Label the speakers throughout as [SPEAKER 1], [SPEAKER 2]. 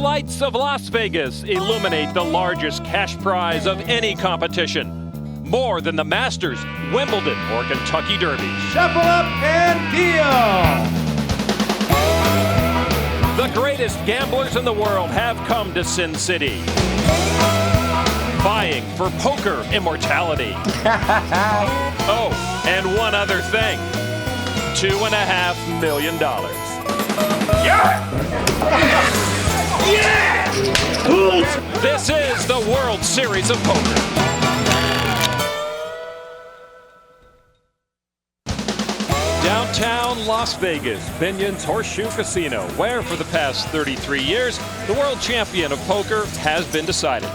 [SPEAKER 1] lights of Las Vegas illuminate the largest cash prize of any competition. More than the Masters, Wimbledon, or Kentucky Derby.
[SPEAKER 2] Shuffle up and deal!
[SPEAKER 1] The greatest gamblers in the world have come to Sin City, vying for poker immortality. Oh, and one other thing, $2.5 million. Yeah! Yeah! This is the World Series of Poker. Downtown Las Vegas, Binion's Horseshoe Casino, where for the past 33 years, the world champion of poker has been decided.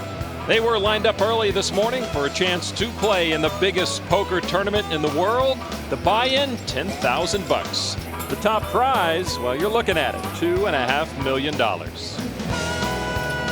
[SPEAKER 1] They were lined up early this morning for a chance to play in the biggest poker tournament in the world. The buy-in, $10,000. The top prize, well, you're looking at it, $2.5 million.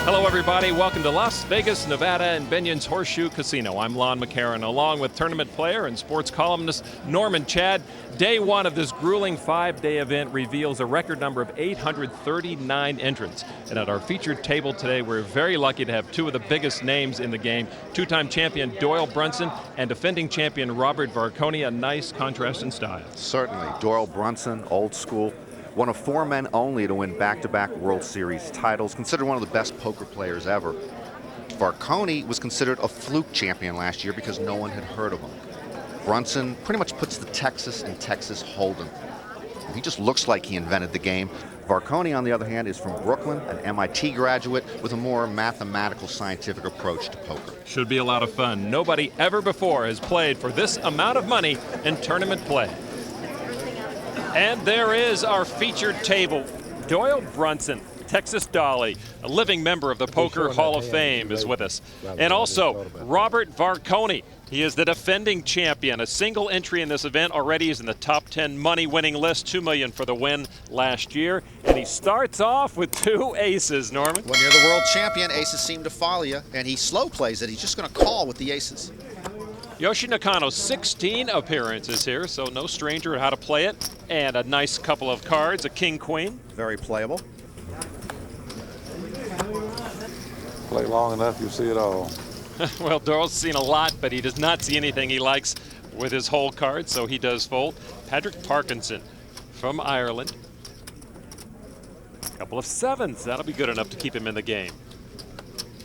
[SPEAKER 1] Hello, everybody. Welcome to Las Vegas, Nevada, and Binion's Horseshoe Casino. I'm Lon McCarron, along with tournament player and sports columnist Norman Chad. Day one of this grueling 5-day event reveals a record number of 839 entrants. And at our featured table today, we're very lucky to have two of the biggest names in the game, two-time champion Doyle Brunson and defending champion Robert Varkonyi. A nice contrast in style.
[SPEAKER 3] Certainly. Doyle Brunson, old school. One of 4 men only to win back-to-back World Series titles, considered one of the best poker players ever. Varkonyi was considered a fluke champion last year because no one had heard of him. Brunson pretty much puts the Texas in Texas Hold'em. He just looks like he invented the game. Varkonyi, on the other hand, is from Brooklyn, an MIT graduate with a more mathematical, scientific approach to poker.
[SPEAKER 1] Should be a lot of fun. Nobody ever before has played for this amount of money in tournament play. And there is our featured table. Doyle Brunson, Texas Dolly, a living member of the Poker Hall of Fame, is with us. And also Robert Varkonyi. He is the defending champion. A single entry in this event already is in the top 10 money-winning list. $2 million for the win last year. And he starts off with 2 aces, Norman.
[SPEAKER 4] When you're the world champion, aces seem to follow you, and he slow plays it. He's just going to call with the aces.
[SPEAKER 1] Yoshi Nakano, 16 appearances here, so no stranger at how to play it. And a nice couple of cards, a king-queen.
[SPEAKER 4] Very playable.
[SPEAKER 5] Play long enough, you see it all.
[SPEAKER 1] Well, Doyle's seen a lot, but he does not see anything he likes with his whole card, so he does fold. Padraig Parkinson from Ireland. A couple of 7s. That'll be good enough to keep him in the game.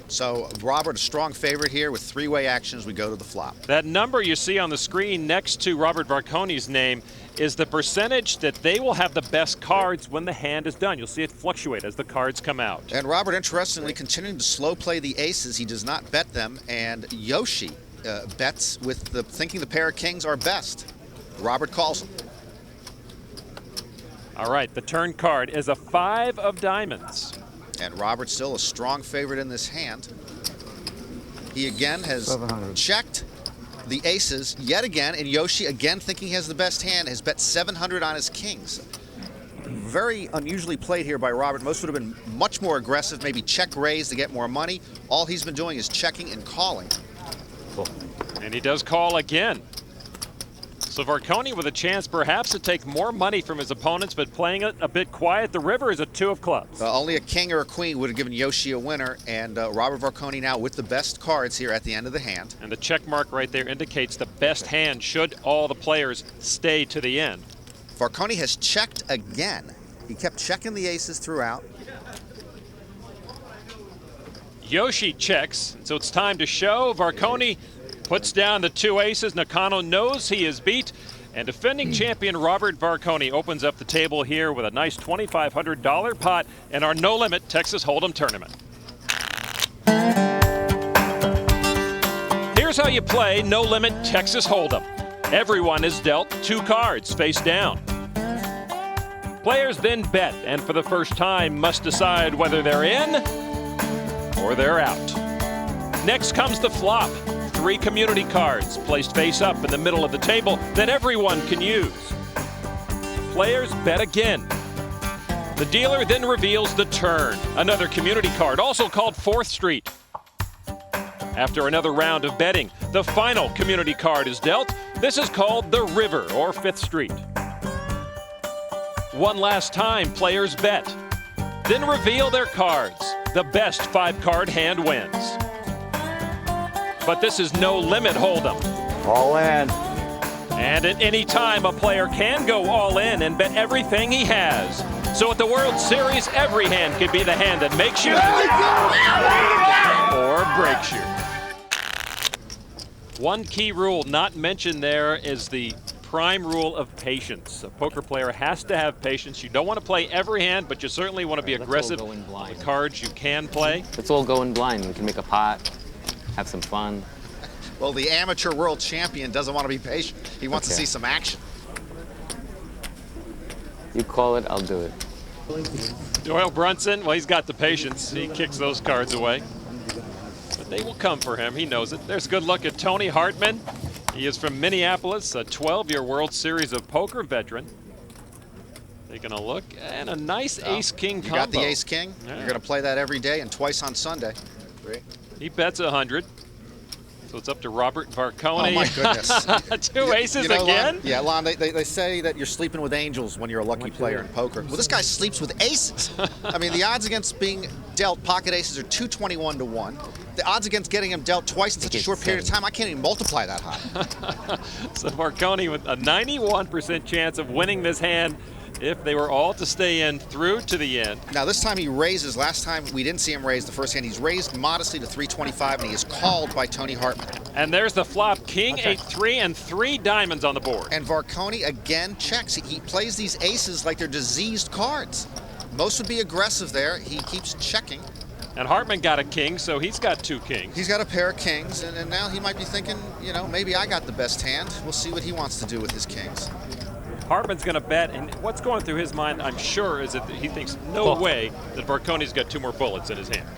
[SPEAKER 4] So Robert, a strong favorite here with 3-way actions. We go to the flop.
[SPEAKER 1] That number you see on the screen next to Robert Varkonyi's name is the percentage that they will have the best cards when the hand is done. You'll see it fluctuate as the cards come out.
[SPEAKER 4] And Robert, interestingly, continuing to slow play the aces. He does not bet them. And Yoshi bets with the thinking the pair of kings are best. Robert calls them.
[SPEAKER 1] All right, the turn card is a 5 of diamonds.
[SPEAKER 4] And Robert's still a strong favorite in this hand. He again has checked the aces yet again, and Yoshi, again thinking he has the best hand, has bet 700 on his kings. Very unusually played here by Robert. Most would have been much more aggressive, maybe check raise to get more money. All he's been doing is checking and calling.
[SPEAKER 1] And he does call again. So Varkonyi with a chance perhaps to take more money from his opponents, but playing it a bit quiet. The river is a 2 of clubs.
[SPEAKER 4] Only a king or a queen would have given Yoshi a winner, and Robert Varkonyi now with the best cards here at the end of the hand.
[SPEAKER 1] And the check mark right there indicates the best hand should all the players stay to the end.
[SPEAKER 4] Varkonyi has checked again. He kept checking the aces throughout.
[SPEAKER 1] Yoshi checks, so it's time to show. Varkonyi puts down the 2 aces. Nakano knows he is beat. And defending champion Robert Varkonyi opens up the table here with a nice $2,500 pot in our No Limit Texas Hold'em tournament. Here's how you play No Limit Texas Hold'em. Everyone is dealt 2 cards face down. Players then bet, and for the first time must decide whether they're in or they're out. Next comes the flop. 3 community cards placed face up in the middle of the table that everyone can use. Players bet again. The dealer then reveals the turn, another community card, also called 4th Street. After another round of betting, the final community card is dealt. This is called the River, or 5th Street. One last time, players bet, then reveal their cards. The best 5-card hand wins. But this is no limit hold'em.
[SPEAKER 2] All in.
[SPEAKER 1] And at any time, a player can go all in and bet everything he has. So at the World Series, every hand could be the hand that makes you or breaks you. One key rule not mentioned there is the prime rule of patience. A poker player has to have patience. You don't want to play every hand, but you certainly want to be aggressive with the cards you can play.
[SPEAKER 6] Let's all go in blind. We can make a pot, have some fun.
[SPEAKER 4] Well, the amateur world champion doesn't want to be patient. He wants to see some action.
[SPEAKER 6] You call it, I'll do it.
[SPEAKER 1] Doyle Brunson, well, he's got the patience. He kicks those cards away. But they will come for him. He knows it. There's a good look at Tony Hartman. He is from Minneapolis, a 12-year World Series of Poker veteran. Taking a look, and a nice ace-king combo.
[SPEAKER 4] You got the ace-king.
[SPEAKER 1] Yeah.
[SPEAKER 4] You're going to play that every day and twice on Sunday.
[SPEAKER 1] He bets 100. So it's up to Robert Varkonyi.
[SPEAKER 4] Oh, my goodness.
[SPEAKER 1] Two aces
[SPEAKER 4] Lon,
[SPEAKER 1] again?
[SPEAKER 4] yeah, Lon, they say that you're sleeping with angels when you're a lucky player in poker. Well, this guy sleeps with aces. I mean, the odds against being dealt pocket aces are 221 to 1. The odds against getting him dealt twice in such a short period of time, I can't even multiply that high.
[SPEAKER 1] So Varkonyi with a 91% chance of winning this hand if they were all to stay in through to the end.
[SPEAKER 4] Now this time he raises. Last time we didn't see him raise the first hand. He's raised modestly to 325 and he is called by Tony Hartman.
[SPEAKER 1] And there's the flop, king, 8-3, and 3 diamonds on the board.
[SPEAKER 4] And Varkonyi again checks. He plays these aces like they're diseased cards. Most would be aggressive there. He keeps checking.
[SPEAKER 1] And Hartman got a king, so he's got 2 kings.
[SPEAKER 4] He's got a pair of kings, and now he might be thinking, you know, maybe I got the best hand. We'll see what he wants to do with his kings.
[SPEAKER 1] Hartman's going to bet, and what's going through his mind, I'm sure, is that he thinks no way that Varkonyi's got 2 more bullets in his hand.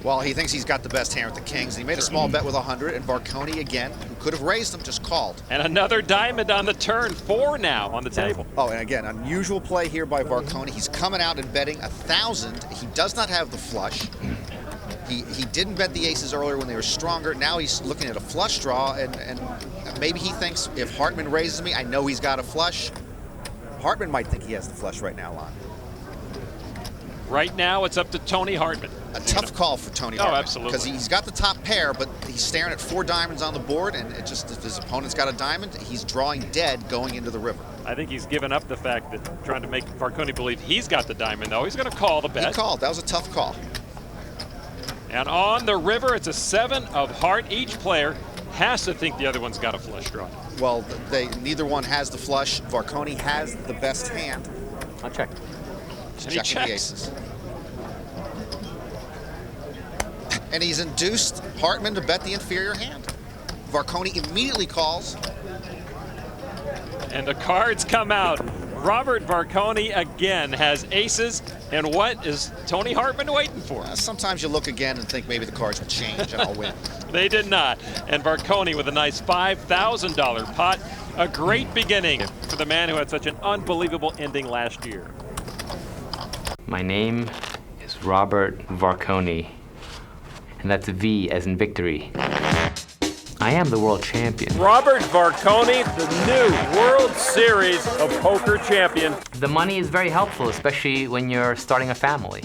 [SPEAKER 4] Well, he thinks he's got the best hand with the kings. He made a small bet with 100, and Varkonyi, again, who could have raised them, just called.
[SPEAKER 1] And another diamond on the turn, 4 now on the table.
[SPEAKER 4] Oh, and again, unusual play here by Varkonyi. He's coming out and betting 1,000. He does not have the flush. He didn't bet the aces earlier when they were stronger. Now he's looking at a flush draw, and maybe he thinks if Hartman raises me, I know he's got a flush. Hartman might think he has the flush right now, Lon.
[SPEAKER 1] Right now, it's up to Tony Hartman.
[SPEAKER 4] A tough call for Tony Hartman.
[SPEAKER 1] Oh, absolutely.
[SPEAKER 4] Because he's got the top pair, but he's staring at 4 diamonds on the board, and it just, if his opponent's got a diamond, he's drawing dead going into the river.
[SPEAKER 1] I think he's given up the fact that trying to make Varkonyi believe he's got the diamond, though. He's going to call the bet.
[SPEAKER 4] He called. That was a tough call.
[SPEAKER 1] And on the river, it's a 7 of heart. Each player has to think the other one's got a flush draw.
[SPEAKER 4] Well, neither one has the flush. Varkonyi has the best hand.
[SPEAKER 6] I'll check.
[SPEAKER 1] And he
[SPEAKER 4] Checking the
[SPEAKER 1] checks.
[SPEAKER 4] aces. And he's induced Hartman to bet the inferior hand. Varkonyi immediately calls.
[SPEAKER 1] And the cards come out. Robert Varkonyi again has aces. And what is Tony Hartman waiting for?
[SPEAKER 4] Sometimes you look again and think maybe the cards will change and I'll win.
[SPEAKER 1] They did not. And Varkonyi with a nice $5,000 pot. A great beginning for the man who had such an unbelievable ending last year.
[SPEAKER 6] My name is Robert Varkonyi, and that's V as in victory. I am the world champion.
[SPEAKER 1] Robert Varkonyi, the new World Series of Poker champion.
[SPEAKER 6] The money is very helpful, especially when you're starting a family,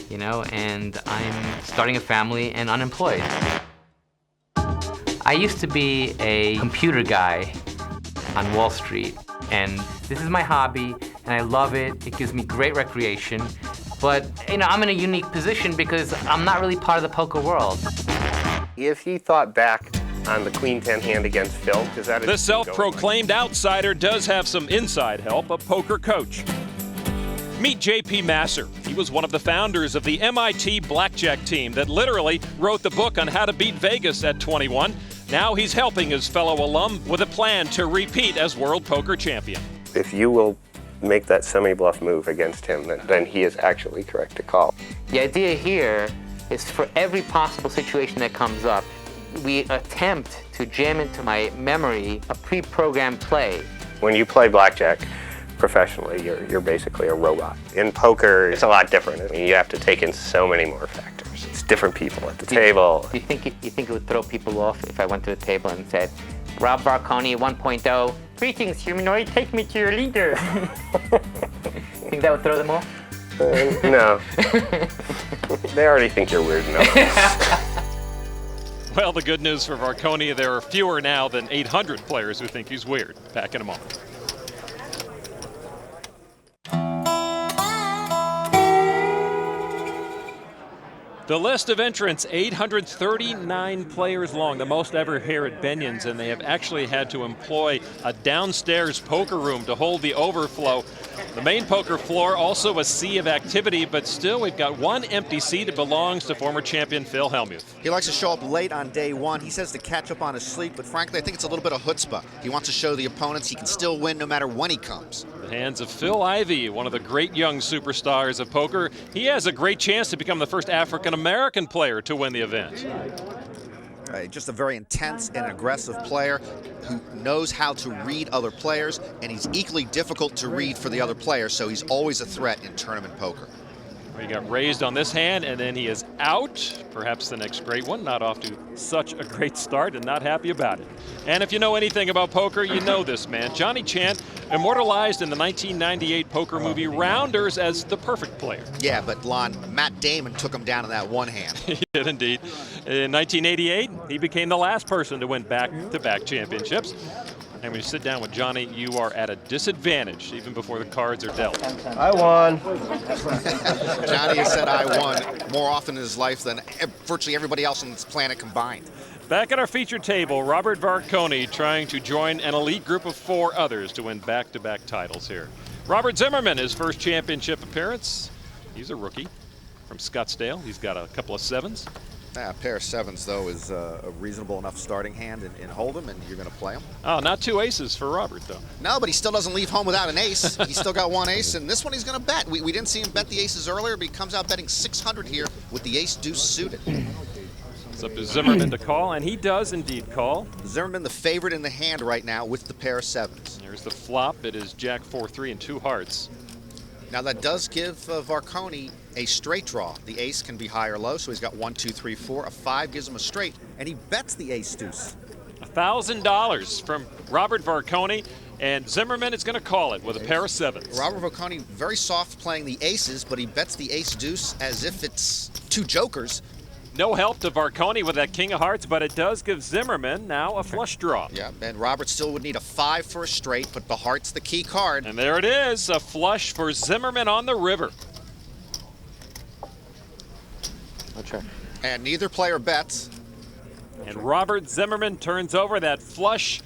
[SPEAKER 6] you know, and I'm starting a family and unemployed. I used to be a computer guy on Wall Street, and this is my hobby, and I love it. It gives me great recreation, but, you know, I'm in a unique position because I'm not really part of the poker world.
[SPEAKER 7] If he thought back on the Queen 10 hand against Phil, because that is
[SPEAKER 1] The self-proclaimed outsider does have some inside help, a poker coach. Meet J.P. Masser. He was one of the founders of the MIT blackjack team that literally wrote the book on how to beat Vegas at 21. Now he's helping his fellow alum with a plan to repeat as world poker champion.
[SPEAKER 7] If you will make that semi-bluff move against him, then he is actually correct to call.
[SPEAKER 6] The idea here is for every possible situation that comes up, we attempt to jam into my memory a pre-programmed play.
[SPEAKER 7] When you play blackjack professionally, you're basically a robot. In poker, it's a lot different. I mean, you have to take in so many more factors. It's different people at the table.
[SPEAKER 6] Do you think it would throw people off if I went to the table and said, Rob Varkonyi 1.0, greetings, humanoid, take me to your leader. Think that would throw them off?
[SPEAKER 7] No. They already think you're weird enough.
[SPEAKER 1] Well, the good news for Varkonyi, there are fewer now than 800 players who think he's weird. Back in a moment. The list of entrants, 839 players long, the most ever here at Binion's, and they have actually had to employ a downstairs poker room to hold the overflow. The main poker floor, also a sea of activity, but still we've got one empty seat. It belongs to former champion Phil Hellmuth.
[SPEAKER 4] He likes to show up late on day one. He says to catch up on his sleep, but frankly, I think it's a little bit of chutzpah. He wants to show the opponents he can still win no matter when he comes.
[SPEAKER 1] The hands of Phil Ivey, one of the great young superstars of poker. He has a great chance to become the first African-American player to win the event.
[SPEAKER 4] Just a very intense and aggressive player who knows how to read other players, and he's equally difficult to read for the other players, so he's always a threat in tournament poker.
[SPEAKER 1] He got raised on this hand, and then he is out. Perhaps the next great one. Not off to such a great start and not happy about it. And if you know anything about poker, you know this man. Johnny Chan, immortalized in the 1998 poker movie Rounders as the perfect player.
[SPEAKER 4] Yeah, but Lon, Matt Damon took him down in that one hand.
[SPEAKER 1] He did indeed. In 1988, he became the last person to win back-to-back championships. And when you sit down with Johnny, you are at a disadvantage even before the cards are dealt.
[SPEAKER 8] I won.
[SPEAKER 4] Johnny has said I won more often in his life than virtually everybody else on this planet combined.
[SPEAKER 1] Back at our feature table, Robert Varkonyi trying to join an elite group of 4 others to win back-to-back titles here. Robert Zimmerman, his first championship appearance. He's a rookie from Scottsdale. He's got a couple of 7s.
[SPEAKER 4] A pair of 7s, though, is a reasonable enough starting hand in Hold'em, and you're going to play them.
[SPEAKER 1] Oh, not 2 aces for Robert, though.
[SPEAKER 4] No, but he still doesn't leave home without an ace. He's still got 1 ace, and this one he's going to bet. We didn't see him bet the aces earlier, but he comes out betting 600 here with the ace-deuce suited.
[SPEAKER 1] It's up to Zimmerman to call, and he does indeed call.
[SPEAKER 4] Zimmerman the favorite in the hand right now with the pair of 7s.
[SPEAKER 1] There's the flop. It is Jack 4-3 and 2 hearts.
[SPEAKER 4] Now that does give Varkonyi a straight draw. The ace can be high or low, so he's got 1, 2, 3, 4. A 5 gives him a straight, and he bets the ace-deuce.
[SPEAKER 1] $1,000 from Robert Varkonyi, and Zimmerman is going to call it with a pair of 7s.
[SPEAKER 4] Robert Varkonyi very soft playing the aces, but he bets the ace-deuce as if it's 2 jokers.
[SPEAKER 1] No help to Varkonyi with that king of hearts, but it does give Zimmerman now a flush draw.
[SPEAKER 4] Yeah, and Robert still would need a 5 for a straight, but the heart's the key card.
[SPEAKER 1] And there it is, a flush for Zimmerman on the river.
[SPEAKER 8] I'll check.
[SPEAKER 4] And neither player bets.
[SPEAKER 1] And Robert Zimmerman turns over that flush,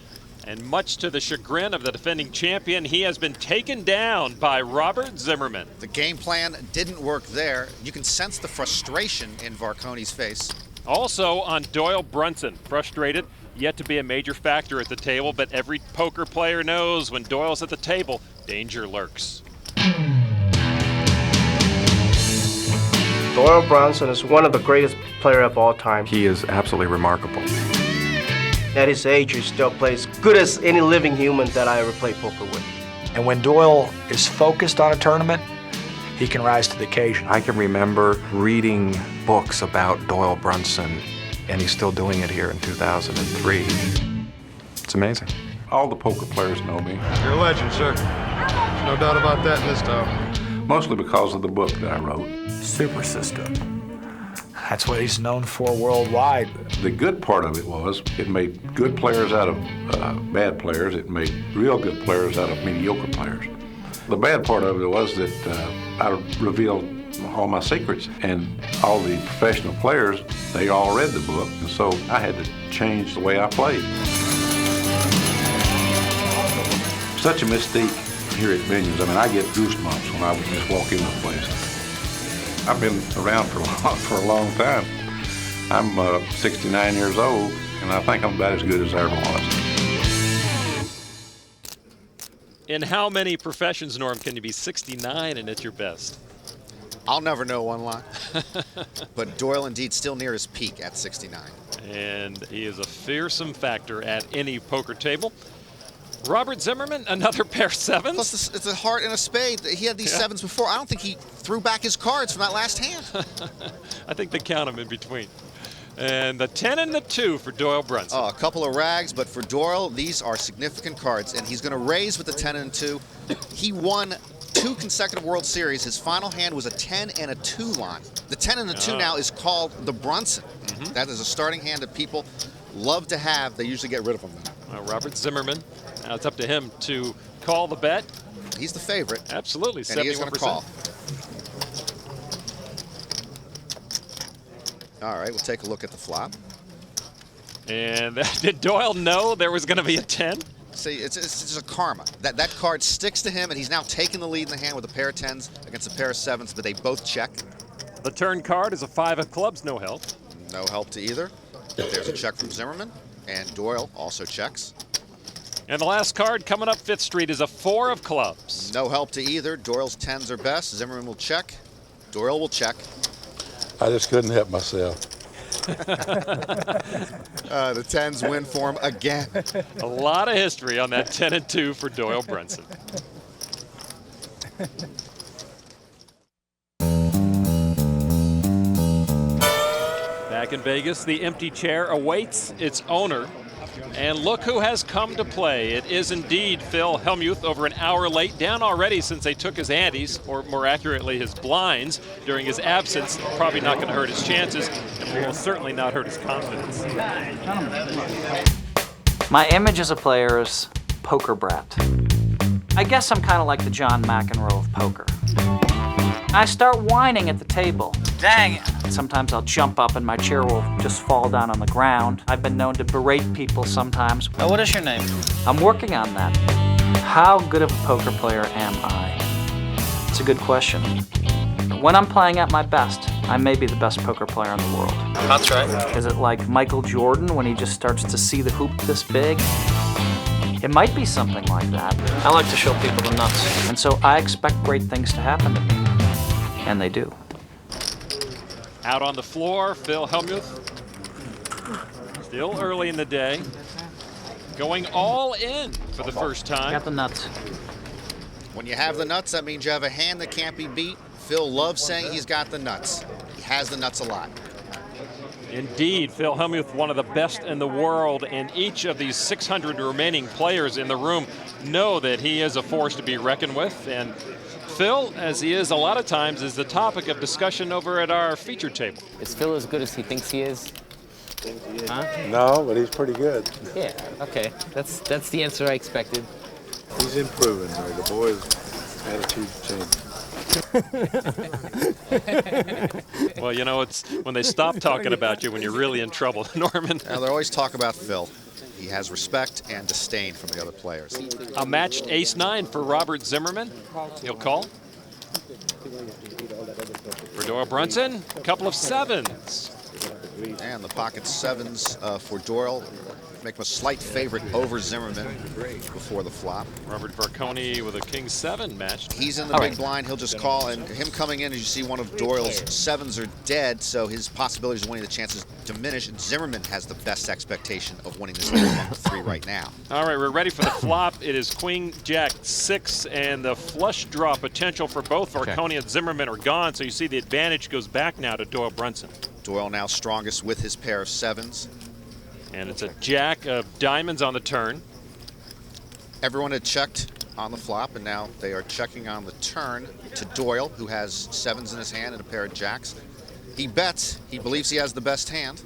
[SPEAKER 1] and much to the chagrin of the defending champion, he has been taken down by Robert Zimmerman.
[SPEAKER 4] The game plan didn't work there. You can sense the frustration in Varkonyi's face.
[SPEAKER 1] Also on Doyle Brunson, frustrated, yet to be a major factor at the table, but every poker player knows when Doyle's at the table, danger lurks.
[SPEAKER 8] Doyle Brunson is one of the greatest players of all time.
[SPEAKER 9] He is absolutely remarkable.
[SPEAKER 8] At his age, he still plays good as any living human that I ever played poker with.
[SPEAKER 10] And when Doyle is focused on a tournament, he can rise to the occasion.
[SPEAKER 9] I can remember reading books about Doyle Brunson, and he's still doing it here in 2003. It's amazing.
[SPEAKER 5] All the poker players know me,
[SPEAKER 2] You're a legend, sir. There's no doubt about that in this town.
[SPEAKER 5] mostly because of the book that I wrote.
[SPEAKER 10] Super system. That's what he's known for worldwide.
[SPEAKER 5] The good part of it was it made good players out of bad players. It made real good players out of mediocre players. The bad part of it was that I revealed all my secrets, and all the professional players, they all read the book, and so I had to change the way I played. Such a mystique here at Binion's. I mean, I get goosebumps when I would just walk in the place. I've been around for a long time. I'm 69 years old, and I think I'm about as good as I ever was.
[SPEAKER 1] In how many professions, Norm, can you be 69 and at your best?
[SPEAKER 4] I'll never know one line. But Doyle indeed still near his peak at 69.
[SPEAKER 1] And he is a fearsome factor at any poker table. Robert Zimmerman, another pair of sevens.
[SPEAKER 4] Plus, it's a heart and a spade. He had these sevens before. I don't think he threw back his cards from that last hand.
[SPEAKER 1] I think they count them in between. And the 10 and the 2 for Doyle Brunson.
[SPEAKER 4] Oh, a couple of rags, but for Doyle, these are significant cards, and he's going to raise with the 10 and 2. He won 2 consecutive World Series. His final hand was a 10 and a 2 line. The 10 and the 2 now is called the Brunson. That is a starting hand that people love to have. They usually get rid of them now.
[SPEAKER 1] Robert Zimmerman, now it's up to him to call the bet.
[SPEAKER 4] He's the favorite.
[SPEAKER 1] Absolutely, 71%.
[SPEAKER 4] And he is going to call. All right, we'll take a look at the flop.
[SPEAKER 1] And did Doyle know there was going to be a 10?
[SPEAKER 4] See, it's just a karma. That card sticks to him, and he's now taking the lead in the hand with a pair of 10s against a pair of 7s, but they both check.
[SPEAKER 1] The turn card is a 5 of clubs, no help.
[SPEAKER 4] No help to either. There's a check from Zimmerman, and Doyle also checks.
[SPEAKER 1] And the last card coming up 5th Street is a 4 of clubs.
[SPEAKER 4] No help to either. Doyle's 10s are best. Zimmerman will check. Doyle will check.
[SPEAKER 5] I just couldn't help myself.
[SPEAKER 4] The 10s win for him again.
[SPEAKER 1] A lot of history on that 10 and 2 for Doyle Brunson. Back in Vegas, the empty chair awaits its owner. And look who has come to play. It is indeed Phil Hellmuth, over an hour late, down already since they took his antes, or more accurately his blinds, during his absence. Probably not going to hurt his chances, and will certainly not hurt his confidence.
[SPEAKER 11] My image as a player is poker brat. I guess I'm kind of like the John McEnroe of poker. I start whining at the table. Dang it! Sometimes I'll jump up and my chair will just fall down on the ground. I've been known to berate people sometimes.
[SPEAKER 12] What is your name?
[SPEAKER 11] I'm working on that. How good of a poker player am I? It's a good question. When I'm playing at my best, I may be the best poker player in the world.
[SPEAKER 12] That's right.
[SPEAKER 11] Is it like Michael Jordan when he just starts to see the hoop this big? It might be something like that.
[SPEAKER 12] I like to show people the nuts.
[SPEAKER 11] And so I expect great things to happen to me. And they do.
[SPEAKER 1] Out on the floor, Phil Hellmuth. Still early in the day. Going all in for the first time.
[SPEAKER 11] Got the nuts.
[SPEAKER 4] When you have the nuts, that means you have a hand that can't be beat. Phil loves saying he's got the nuts. He has the nuts a lot.
[SPEAKER 1] Indeed, Phil Hellmuth, one of the best in the world, and each of these 600 remaining players in the room know that he is a force to be reckoned with. And Phil, as he is a lot of times, is the topic of discussion over at our feature table.
[SPEAKER 6] Is Phil as good as he thinks he is? Huh?
[SPEAKER 5] No, but he's pretty good.
[SPEAKER 6] Yeah, okay. That's the answer I expected.
[SPEAKER 5] He's improving. The boy's attitude changed.
[SPEAKER 1] Well, you know, it's when they stop talking about you when you're really in trouble, Norman.
[SPEAKER 4] Now, they always talk about Phil. He has respect and disdain from the other players.
[SPEAKER 1] A matched ace-9 for Robert Zimmerman. He'll call. For Doyle Brunson, a couple of 7s.
[SPEAKER 4] And the pocket 7s for Doyle make him a slight favorite over Zimmerman before the flop.
[SPEAKER 1] Robert Varkonyi with a king 7 matched.
[SPEAKER 4] He's in the big blind. He'll just call, and him coming in, as you see, one of Doyle's 7s are dead, so his possibilities of winning the chances diminish. And Zimmerman has the best expectation of winning this game among the 3 right now.
[SPEAKER 1] All right, we're ready for the flop. It is Queen Jack 6, and the flush draw potential for both Varkonyi and Zimmerman are gone, so you see the advantage goes back now to Doyle Brunson.
[SPEAKER 4] Doyle now strongest with his pair of 7s.
[SPEAKER 1] And it's a jack of diamonds on the turn.
[SPEAKER 4] Everyone had checked on the flop, and now they are checking on the turn to Doyle, who has 7s in his hand and a pair of jacks. He bets. He believes he has the best hand.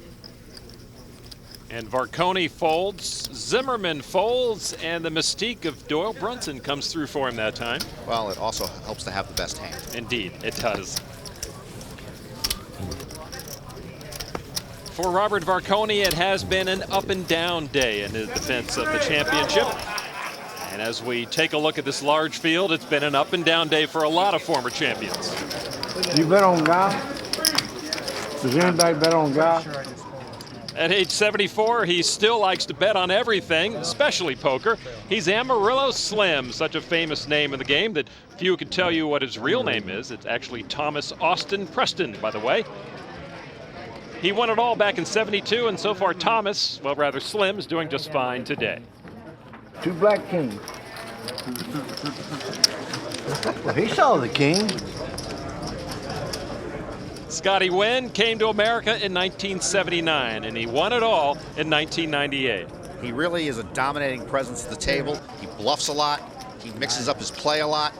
[SPEAKER 1] And Varkonyi folds, Zimmerman folds, and the mystique of Doyle Brunson comes through for him that time.
[SPEAKER 4] Well, it also helps to have the best hand.
[SPEAKER 1] Indeed, it does. For Robert Varkonyi, it has been an up and down day in his defense of the championship. And as we take a look at this large field, it's been an up and down day for a lot of former champions.
[SPEAKER 13] You bet on God? Does anybody bet on God?
[SPEAKER 1] At age 74, he still likes to bet on everything, especially poker. He's Amarillo Slim, such a famous name in the game that few could tell you what his real name is. It's actually Thomas Austin Preston, by the way. He won it all back in '72, and so far Thomas, well, rather Slim, is doing just fine today.
[SPEAKER 13] 2 black kings. Well, he saw the king.
[SPEAKER 1] Scotty Nguyen came to America in 1979, and he won it all in 1998.
[SPEAKER 4] He really is a dominating presence at the table. He bluffs a lot. He mixes up his play a lot.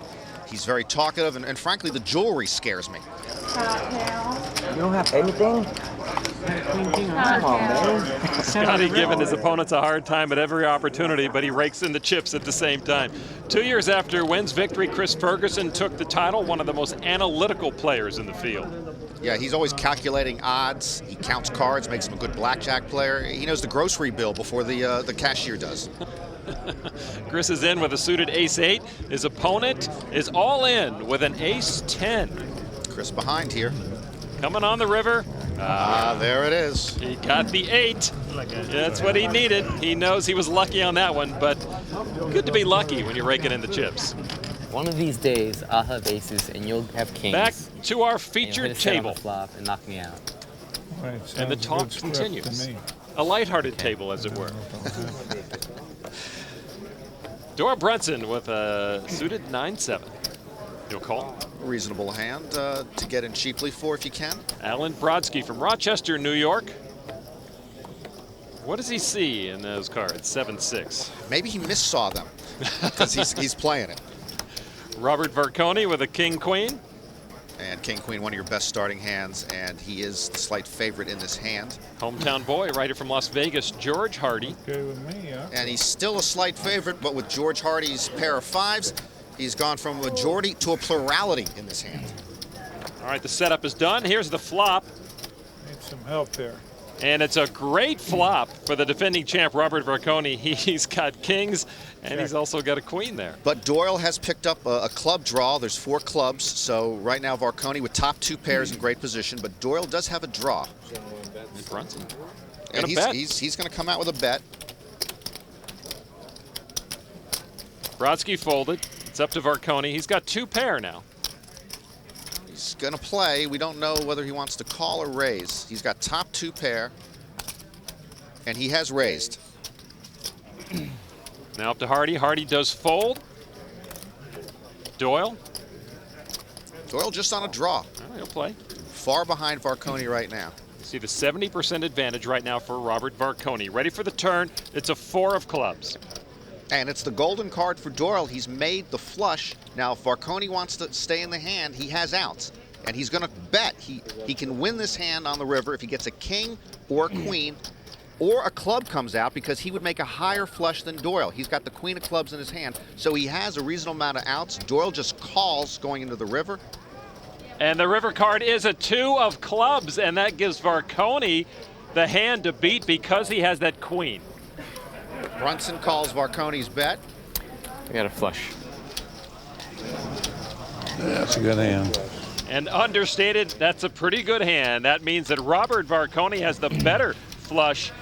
[SPEAKER 4] He's very talkative, and frankly, the jewelry scares me.
[SPEAKER 14] You don't have anything? Come on, man.
[SPEAKER 1] Scotty giving his opponents a hard time at every opportunity, but he rakes in the chips at the same time. 2 years after Nguyen's victory, Chris Ferguson took the title, one of the most analytical players in the field.
[SPEAKER 4] Yeah, he's always calculating odds. He counts cards, makes him a good blackjack player. He knows the grocery bill before the cashier does.
[SPEAKER 1] Chris is in with a suited ace-8. His opponent is all in with an ace-10.
[SPEAKER 4] Chris behind here.
[SPEAKER 1] Coming on the river.
[SPEAKER 4] There it is.
[SPEAKER 1] He got the 8. That's what he needed. He knows he was lucky on that one, but good to be lucky when you're raking in the chips.
[SPEAKER 6] One of these days, I'll have aces and you'll have kings.
[SPEAKER 1] Back to our
[SPEAKER 6] And
[SPEAKER 1] featured
[SPEAKER 6] you'll hit a set on
[SPEAKER 1] table.
[SPEAKER 6] the flop and knock me out.
[SPEAKER 1] And the talk continues. A lighthearted table, as it were. Doyle Brunson with a suited 9-7. You'll call.
[SPEAKER 4] Reasonable hand to get in cheaply for if you can.
[SPEAKER 1] Alan Brodsky from Rochester, New York. What does he see in those cards? 7-6.
[SPEAKER 4] Maybe he missaw them because he's playing it.
[SPEAKER 1] Robert Varkonyi with a king-queen.
[SPEAKER 4] And king-queen, one of your best starting hands, and he is the slight favorite in this hand.
[SPEAKER 1] Hometown boy, writer from Las Vegas, George Hardy.
[SPEAKER 2] Okay with me, yeah.
[SPEAKER 4] And he's still a slight favorite, but with George Hardy's pair of 5s, he's gone from a majority to a plurality in this hand.
[SPEAKER 1] All right, the setup is done. Here's the flop.
[SPEAKER 2] Need some help there.
[SPEAKER 1] And it's a great flop for the defending champ, Robert Varkonyi. He's got kings, and he's also got a queen there.
[SPEAKER 4] But Doyle has picked up a club draw. There's 4 clubs, so right now Varkonyi with top 2 pairs in great position, but Doyle does have a draw.
[SPEAKER 1] And Brunson.
[SPEAKER 4] And he's going to come out with a bet.
[SPEAKER 1] Brodsky folded. It's up to Varkonyi. He's got 2 pair now.
[SPEAKER 4] He's going to play. We don't know whether he wants to call or raise. He's got top 2 pair, and he has raised.
[SPEAKER 1] Now up to Hardy. Hardy does fold. Doyle.
[SPEAKER 4] Doyle just on a draw.
[SPEAKER 1] All right, he'll play.
[SPEAKER 4] Far behind Varkonyi right now.
[SPEAKER 1] See the 70% advantage right now for Robert Varkonyi. Ready for the turn. It's a 4 of clubs.
[SPEAKER 4] And it's the golden card for Doyle. He's made the flush. Now, if Varkonyi wants to stay in the hand, he has outs. And he's going to bet he can win this hand on the river if he gets a king or a queen or a club comes out, because he would make a higher flush than Doyle. He's got the queen of clubs in his hand, so he has a reasonable amount of outs. Doyle just calls going into the river.
[SPEAKER 1] And the river card is a 2 of clubs, and that gives Varkonyi the hand to beat because he has that queen.
[SPEAKER 4] Brunson calls Varkonyi's bet.
[SPEAKER 6] I got a flush.
[SPEAKER 2] That's a good hand.
[SPEAKER 1] And understated, that's a pretty good hand. That means that Robert Varkonyi has the better flush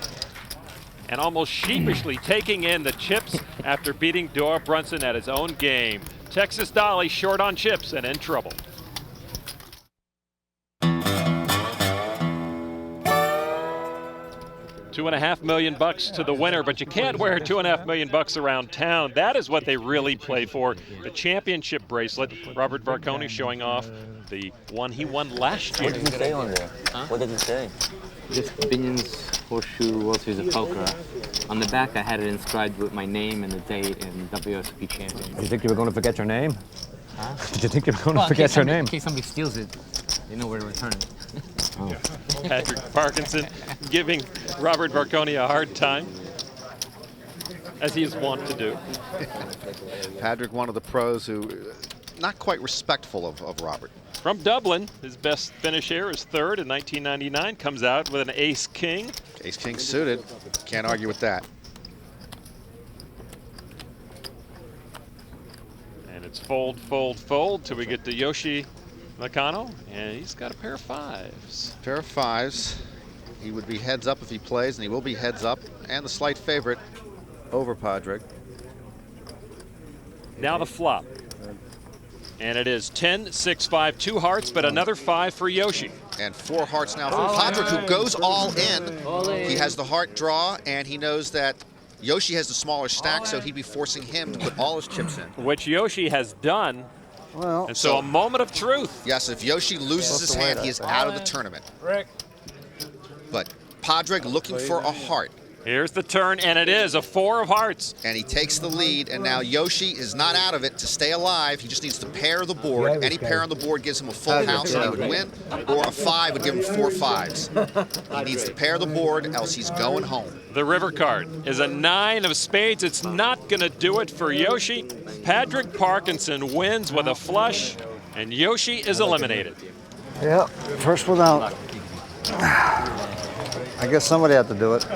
[SPEAKER 1] and almost sheepishly taking in the chips after beating Doyle Brunson at his own game. Texas Dolly short on chips and in trouble. $2.5 million to the winner, but you can't wear $2.5 million around town. That is what they really play for. The championship bracelet. Robert Varkonyi showing off the one he won last year.
[SPEAKER 14] What did it say on there? Huh? What did it say?
[SPEAKER 6] Just Binion's Horseshoe World Series of Poker. On the back, I had it inscribed with my name and the date and WSOP champion.
[SPEAKER 14] Did you think you were going to forget your name?
[SPEAKER 6] Huh?
[SPEAKER 14] Did you think you were going to forget your name?
[SPEAKER 6] In case somebody steals it, they know where to return it.
[SPEAKER 14] Oh.
[SPEAKER 1] Padraig Parkinson giving Robert Varkonyi a hard time, as he is wont to do.
[SPEAKER 4] Padraig, one of the pros who not quite respectful of Robert.
[SPEAKER 1] From Dublin, his best finish here is 3rd in 1999. Comes out with an ace-king.
[SPEAKER 4] Ace-king suited. Can't argue with that.
[SPEAKER 1] And it's fold, fold, fold till we get to Yoshi Nakano, and he's got a pair of 5s.
[SPEAKER 4] Pair of 5s. He would be heads up if he plays, and he will be heads up, and the slight favorite over Padraig.
[SPEAKER 1] Now the flop. And it is 10, 6, 5, 2 hearts, but another 5 for Yoshi.
[SPEAKER 4] And 4 hearts now for Padraig, who goes all in. He has the heart draw, and he knows that Yoshi has the smaller stack, so he'd be forcing him to put all his chips in.
[SPEAKER 1] Which Yoshi has done.
[SPEAKER 13] Well,
[SPEAKER 1] and so a moment of truth.
[SPEAKER 4] Yes, if Yoshi loses his hand, he is out of the tournament.
[SPEAKER 2] Rick.
[SPEAKER 4] But Padraig looking for a heart.
[SPEAKER 1] Here's the turn, and it is a 4 of hearts.
[SPEAKER 4] And he takes the lead, and now Yoshi is not out of it to stay alive. He just needs to pair the board. Any pair on the board gives him a full house and he would win, or a 5 would give him 4 5s. He needs to pair the board, else he's going home.
[SPEAKER 1] The river card is a 9 of spades. It's not going to do it for Yoshi. Padraig Parkinson wins with a flush, and Yoshi is eliminated.
[SPEAKER 15] Yep, first one out. I guess somebody had to do it.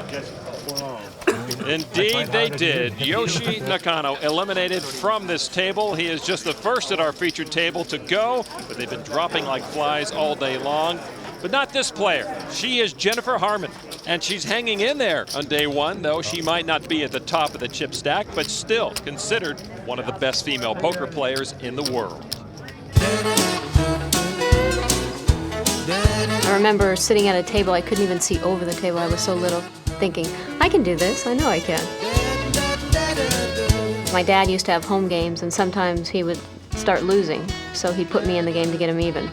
[SPEAKER 1] Indeed they did. Yoshi Nakano eliminated from this table. He is just the first at our featured table to go, but they've been dropping like flies all day long. But not this player. She is Jennifer Harmon, and she's hanging in there on day one, though she might not be at the top of the chip stack, but still considered one of the best female poker players in the world.
[SPEAKER 16] I remember sitting at a table, I couldn't even see over the table, I was so little, thinking, I can do this, I know I can. My dad used to have home games, and sometimes he would start losing, so he'd put me in the game to get him even.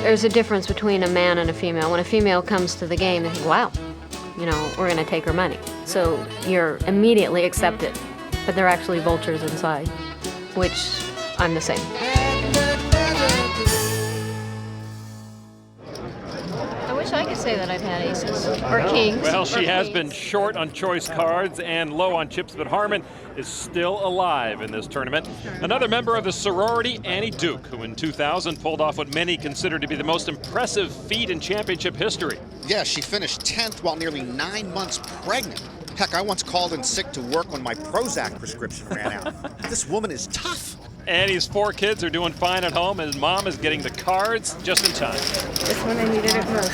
[SPEAKER 16] There's a difference between a man and a female. When a female comes to the game, they think, wow, you know, we're gonna take her money. So you're immediately accepted, but they're actually vultures inside, which I'm the same. I wish I could say that I've had aces or kings.
[SPEAKER 1] Well, she has been short on choice cards and low on chips, but Harmon is still alive in this tournament. Another member of the sorority, Annie Duke, who in 2000 pulled off what many consider to be the most impressive feat in championship history.
[SPEAKER 4] Yeah, she finished 10th while nearly 9 months pregnant. Heck, I once called in sick to work when my Prozac prescription ran out. This woman is tough.
[SPEAKER 1] Annie's 4 kids are doing fine at home, and mom is getting the cards just in time.
[SPEAKER 17] This one I needed it most.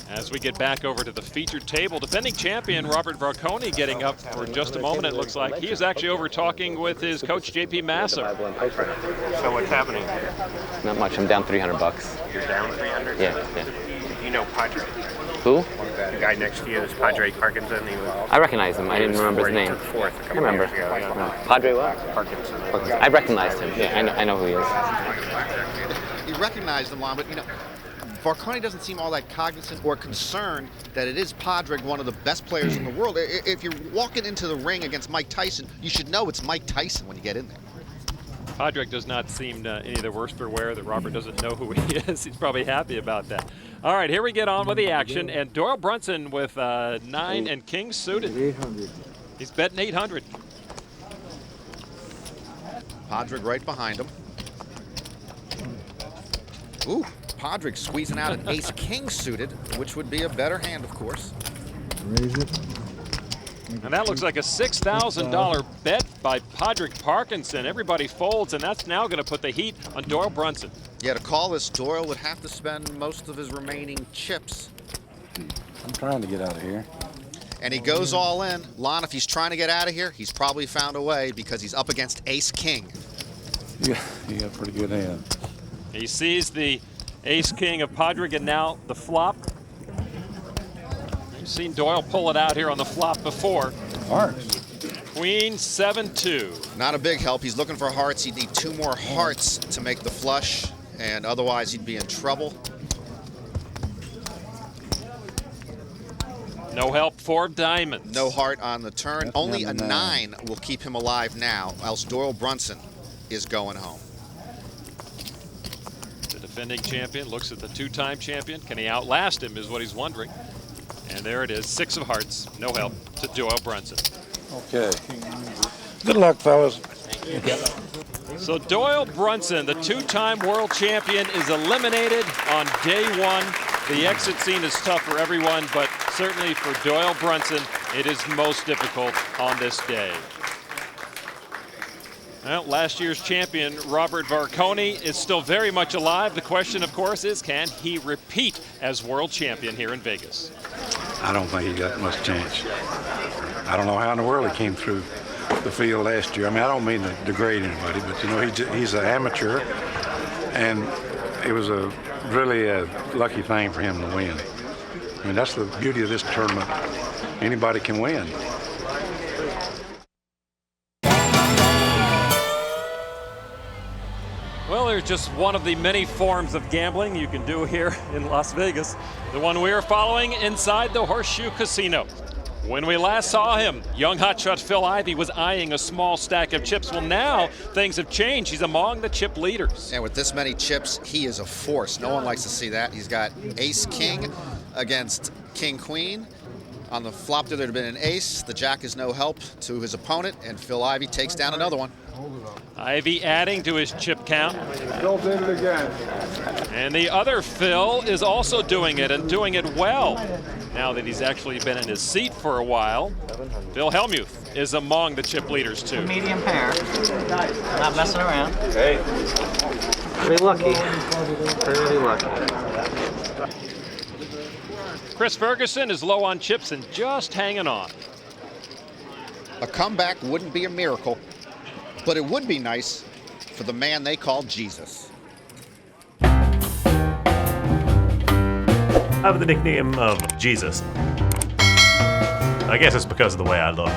[SPEAKER 1] As we get back over to the featured table, defending champion Robert Varkonyi getting up for just a moment, it looks like. He is actually over talking with his coach, JP Masser.
[SPEAKER 7] So what's happening?
[SPEAKER 14] Not much. I'm down $300.
[SPEAKER 7] You're down 300?
[SPEAKER 14] Yeah.
[SPEAKER 7] You know Padraig.
[SPEAKER 14] Who?
[SPEAKER 7] The guy next to you is Padraig Parkinson.
[SPEAKER 14] I recognize him. I didn't remember his name.
[SPEAKER 7] He took 4th a couple
[SPEAKER 14] I remember.
[SPEAKER 7] years ago, yeah.
[SPEAKER 14] Padraig what?
[SPEAKER 7] Parkinson.
[SPEAKER 14] I recognized him. Yeah, I know who he is.
[SPEAKER 4] You recognize them, Lon, but you know, Varkonyi doesn't seem all that cognizant or concerned that it is Padraig, one of the best players in the world. If you're walking into the ring against Mike Tyson, you should know it's Mike Tyson when you get in there.
[SPEAKER 1] Padraig does not seem any the worse for wear that Robert doesn't know who he is. He's probably happy about that. All right, here we get on with the action, and Doyle Brunson with 9 and kings suited.
[SPEAKER 15] 800.
[SPEAKER 1] He's betting 800.
[SPEAKER 4] Padraig right behind him. Ooh, Padraig squeezing out an ace-king suited, which would be a better hand, of course.
[SPEAKER 15] Raise it.
[SPEAKER 1] And that looks like a $6,000 bet by Padraig Parkinson. Everybody folds, and that's now going to put the heat on Doyle Brunson.
[SPEAKER 4] Yeah, to call this, Doyle would have to spend most of his remaining chips.
[SPEAKER 18] I'm trying to get out of here.
[SPEAKER 4] And he goes all in. Lon, if he's trying to get out of here, he's probably found a way because he's up against ace-king.
[SPEAKER 18] Yeah, you got a pretty good hand.
[SPEAKER 1] He sees the ace-king of Padraig, and now the flop. You've seen Doyle pull it out here on the flop before.
[SPEAKER 18] Hearts.
[SPEAKER 1] Queen 7-2.
[SPEAKER 4] Not a big help. He's looking for hearts. He'd need 2 more hearts to make the flush, and otherwise he'd be in trouble.
[SPEAKER 1] No help for diamonds.
[SPEAKER 4] No heart on the turn. Only a 9 will keep him alive now, else Doyle Brunson is going home.
[SPEAKER 1] The defending champion looks at the 2-time champion. Can he outlast him is what he's wondering. And there it is, 6 of hearts. No help to Doyle Brunson.
[SPEAKER 18] Okay. Good luck, fellas.
[SPEAKER 1] So Doyle Brunson, the 2-time world champion, is eliminated on day 1. The exit scene is tough for everyone, but certainly for Doyle Brunson, it is most difficult on this day. Well, last year's champion, Robert Varkonyi, is still very much alive. The question, of course, is can he repeat as world champion here in Vegas?
[SPEAKER 5] I don't think he got much chance. I don't know how in the world he came through the field last year. I mean, I don't mean to degrade anybody, but, you know, he's an amateur, and it was really a lucky thing for him to win. I mean, that's the beauty of this tournament. Anybody can win.
[SPEAKER 1] Well, there's just one of the many forms of gambling you can do here in Las Vegas. The one we are following inside the Horseshoe Casino. When we last saw him, young hotshot Phil Ivey was eyeing a small stack of chips. Well, now things have changed. He's among the chip leaders.
[SPEAKER 4] And with this many chips, he is a force. No one likes to see that. He's got ace-king against king-queen. On the flop, there had been an ace. The jack is no help to his opponent, and Phil Ivey takes down another one.
[SPEAKER 1] Ivey adding to his chip count.
[SPEAKER 13] Phil did it again.
[SPEAKER 1] And the other Phil is also doing it, and doing it well. Now that he's actually been in his seat for a while, Phil Hellmuth is among the chip leaders too.
[SPEAKER 11] Medium pair. Not messing around.
[SPEAKER 18] Hey.
[SPEAKER 11] Pretty lucky. Pretty lucky.
[SPEAKER 1] Chris Ferguson is low on chips and just hanging on.
[SPEAKER 4] A comeback wouldn't be a miracle, but it would be nice for the man they call Jesus.
[SPEAKER 19] I have the nickname of Jesus. I guess it's because of the way I look.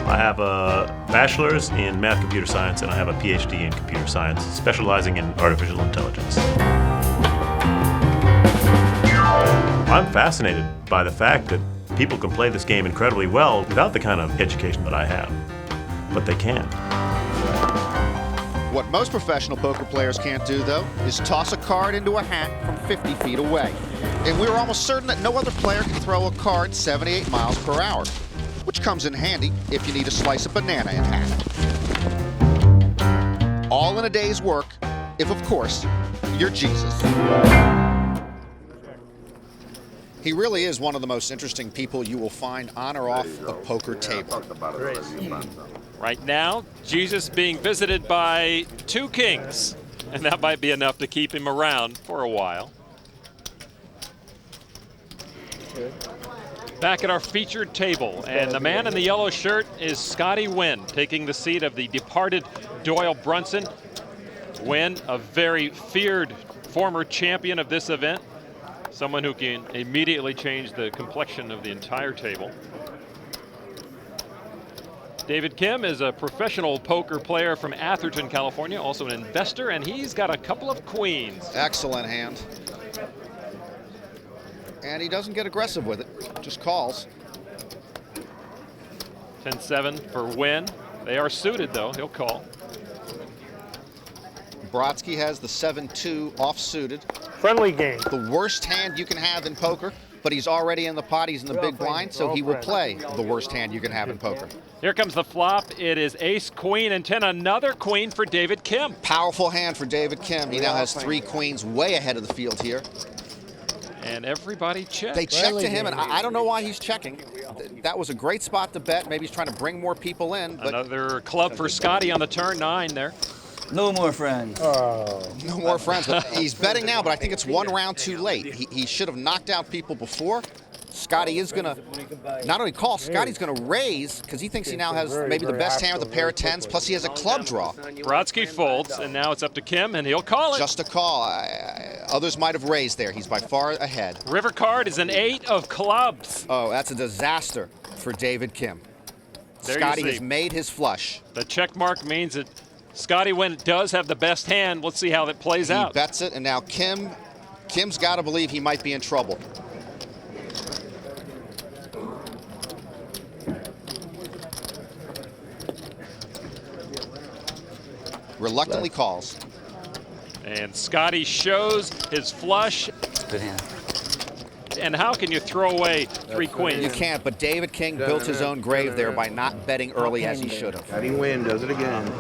[SPEAKER 19] I have a bachelor's in math computer science and I have a PhD in computer science, specializing in artificial intelligence. I'm fascinated by the fact that people can play this game incredibly well without the kind of education that I have, but they can.
[SPEAKER 4] What most professional poker players can't do, though, is toss a card into a hat from 50 feet away. And we were almost certain that no other player can throw a card 78 miles per hour, which comes in handy if you need to slice a banana in half. All in a day's work, if, of course, you're Jesus. He really is one of the most interesting people you will find on or off a poker table.
[SPEAKER 1] Right now, Jesus being visited by two kings, and that might be enough to keep him around for a while. Back at our featured table, and the man in the yellow shirt is Scotty Nguyen, taking the seat of the departed Doyle Brunson. Nguyen, a very feared former champion of this event. Someone who can immediately change the complexion of the entire table. David Kim is a professional poker player from Atherton, California, also an investor, and he's got a couple of queens.
[SPEAKER 4] Excellent hand. And he doesn't get aggressive with it, just calls.
[SPEAKER 1] 10-7 for Nguyen. They are suited, though. He'll call.
[SPEAKER 4] Brodsky has the 7-2 off-suited.
[SPEAKER 20] Friendly game.
[SPEAKER 4] The worst hand you can have in poker, but he's already in the pot. He's in the big blind, so he will play the worst hand you can have in poker.
[SPEAKER 1] Here comes the flop. It is ace, queen, and 10. Another queen for David Kim.
[SPEAKER 4] Powerful hand for David Kim. He now has 3 queens way ahead of the field here.
[SPEAKER 1] And everybody checked.
[SPEAKER 4] They checked to him, and I don't know why he's checking. That was a great spot to bet. Maybe he's trying to bring more people in. But
[SPEAKER 1] another club for Scotty on the turn, 9 there.
[SPEAKER 21] No more friends.
[SPEAKER 4] No more friends, but he's betting now, but I think it's one round too late. He should have knocked out people before. Scotty is going to not only call, Scotty's going to raise because he thinks he now has maybe the best hand with a pair of 10s, plus he has a club draw.
[SPEAKER 1] Brodsky folds, and now it's up to Kim, and he'll call it.
[SPEAKER 4] Just a call. Others might have raised there. He's by far ahead.
[SPEAKER 1] River card is an 8 of clubs.
[SPEAKER 4] Oh, that's a disaster for David Kim. Scotty has made his flush.
[SPEAKER 1] The check mark means that Scotty Nguyen does have the best hand. Let's see how that plays out.
[SPEAKER 4] He bets it, and now Kim's got to believe he might be in trouble. Reluctantly calls.
[SPEAKER 1] And Scotty shows his flush.
[SPEAKER 21] Good hand.
[SPEAKER 1] And how can you throw away 3 queens?
[SPEAKER 4] You can't, but David King built his own grave there by not betting early as he should have.
[SPEAKER 15] Scotty Nguyen does it again.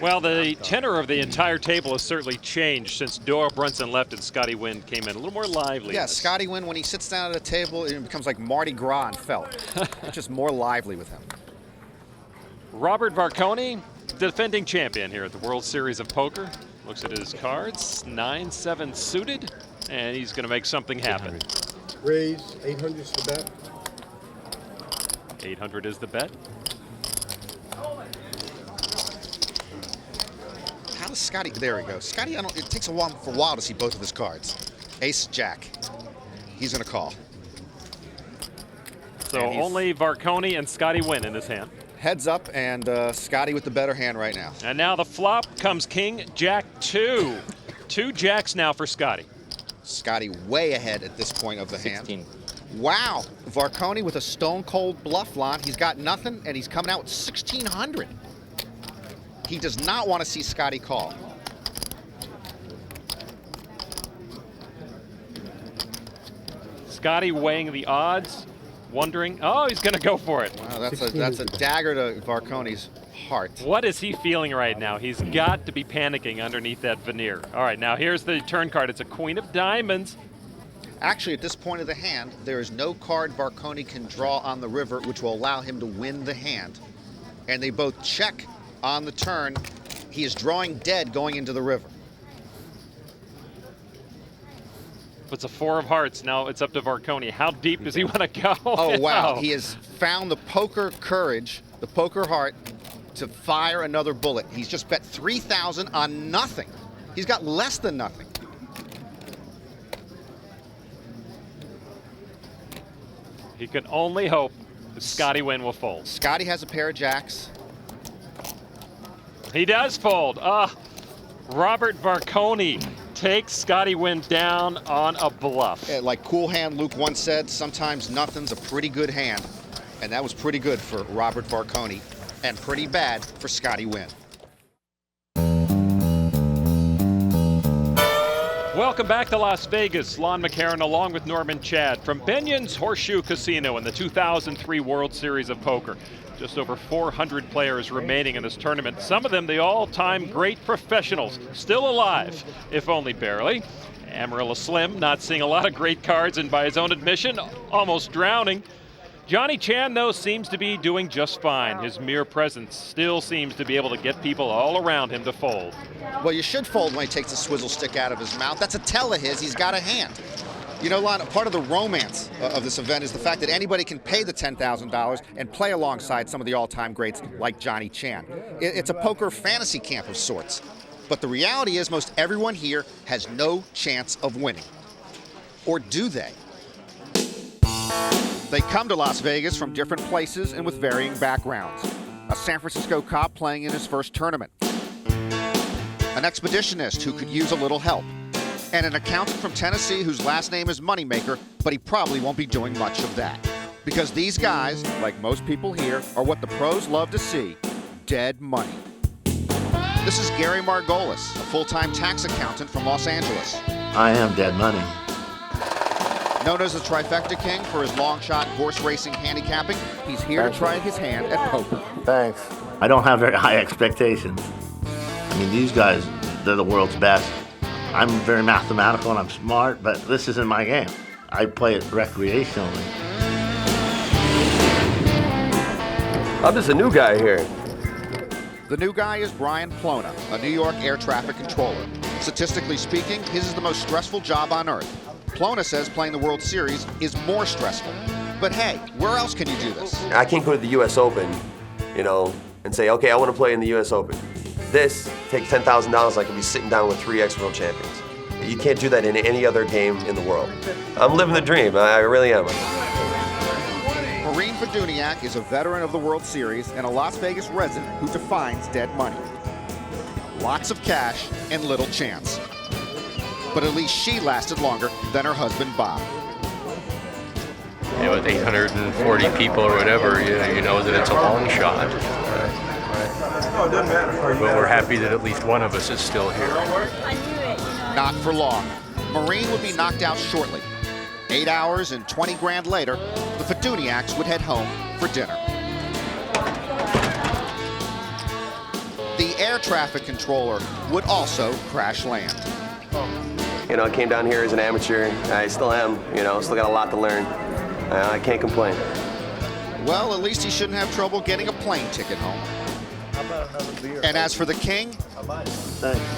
[SPEAKER 1] Well, the tenor of the entire table has certainly changed since Doyle Brunson left and Scotty Nguyen came in. A little more lively.
[SPEAKER 4] Yeah, Scotty Nguyen, when he sits down at a table, it becomes like Mardi Gras and Felt. It's just more lively with him.
[SPEAKER 1] Robert Varkonyi, defending champion here at the World Series of Poker. Looks at his cards, 9-7 suited, and he's going to make something happen.
[SPEAKER 13] Raise, 800 is the bet.
[SPEAKER 1] 800 is the bet.
[SPEAKER 4] How does Scotty, there we go. Scotty, it takes a while to see both of his cards. Ace, Jack. He's going to call.
[SPEAKER 1] So only Varkonyi and Scotty Nguyen in his hand.
[SPEAKER 4] Heads up, and Scotty with the better hand right now.
[SPEAKER 1] And now the flop comes King, Jack 2. 2 jacks now for Scotty.
[SPEAKER 4] Scotty way ahead at this point of the hand. Wow, Varkonyi with a stone cold bluff line. He's got nothing, and he's coming out with 1,600. He does not want to see Scotty call.
[SPEAKER 1] Scotty weighing the odds, wondering, oh, he's going to go for it.
[SPEAKER 4] Wow, that's a dagger to Varkonyi's heart.
[SPEAKER 1] What is he feeling right now? He's got to be panicking underneath that veneer. All right, now here's the turn card. It's a queen of diamonds.
[SPEAKER 4] Actually, at this point of the hand, there is no card Varkonyi can draw on the river which will allow him to win the hand. And they both check on the turn. He is drawing dead going into the river.
[SPEAKER 1] It's a 4 of hearts. Now it's up to Varkonyi. How deep does he want to go?
[SPEAKER 4] Oh, wow. He has found the poker courage, the poker heart, to fire another bullet. He's just bet 3,000 on nothing. He's got less than nothing.
[SPEAKER 1] He can only hope that Scotty Nguyen will fold.
[SPEAKER 4] Scotty has a pair of jacks.
[SPEAKER 1] He does fold. Robert Varkonyi takes Scotty Nguyen down on a bluff.
[SPEAKER 4] Yeah, like Cool Hand Luke once said, sometimes nothing's a pretty good hand. And that was pretty good for Robert Varkonyi and pretty bad for Scotty Nguyen.
[SPEAKER 1] Welcome back to Las Vegas. Lon McCarron along with Norman Chad from Benion's Horseshoe Casino in the 2003 World Series of Poker. Just over 400 players remaining in this tournament. Some of them the all-time great professionals, still alive, if only barely. Amarillo Slim not seeing a lot of great cards and by his own admission, almost drowning. Johnny Chan, though, seems to be doing just fine. His mere presence still seems to be able to get people all around him to fold.
[SPEAKER 4] Well, you should fold when he takes the swizzle stick out of his mouth. That's a tell of his. He's got a hand. You know, Lon, part of the romance of this event is the fact that anybody can pay the $10,000 and play alongside some of the all-time greats like Johnny Chan. It's a poker fantasy camp of sorts. But the reality is most everyone here has no chance of winning. Or do they? They come to Las Vegas from different places and with varying backgrounds. A San Francisco cop playing in his first tournament. An expeditionist who could use a little help. And an accountant from Tennessee whose last name is Moneymaker, but he probably won't be doing much of that. Because these guys, like most people here, are what the pros love to see, dead money. This is Gary Margolis, a full-time tax accountant from Los Angeles.
[SPEAKER 20] I am dead money.
[SPEAKER 4] Known as the Trifecta King for his long shot horse racing handicapping, he's here to try his hand at poker.
[SPEAKER 20] Thanks. I don't have very high expectations. I mean, these guys, they're the world's best. I'm very mathematical and I'm smart, but this isn't my game. I play it recreationally.
[SPEAKER 22] I'm just a new guy here.
[SPEAKER 4] The new guy is Brian Plona, a New York air traffic controller. Statistically speaking, his is the most stressful job on earth. Plona says playing the World Series is more stressful. But hey, where else can you do this?
[SPEAKER 22] I can't go to the US Open, you know, and say, okay, I want to play in the US Open. This takes $10,000, I could be sitting down with 3 ex-world champions. You can't do that in any other game in the world. I'm living the dream, I really am.
[SPEAKER 4] Marine Feduniak is a veteran of the World Series and a Las Vegas resident who defines dead money. Lots of cash and little chance. But at least she lasted longer than her husband, Bob.
[SPEAKER 23] You know, with 840 people or whatever, you know that it's a long shot. But we're happy that at least one of us is still here.
[SPEAKER 4] Not for long. Marine would be knocked out shortly. 8 hours and 20 grand later, the Feduniaks would head home for dinner. The air traffic controller would also crash land.
[SPEAKER 22] You know, I came down here as an amateur. I still am, you know, still got a lot to learn. I can't complain.
[SPEAKER 4] Well, at least he shouldn't have trouble getting a plane ticket home. And as for the king,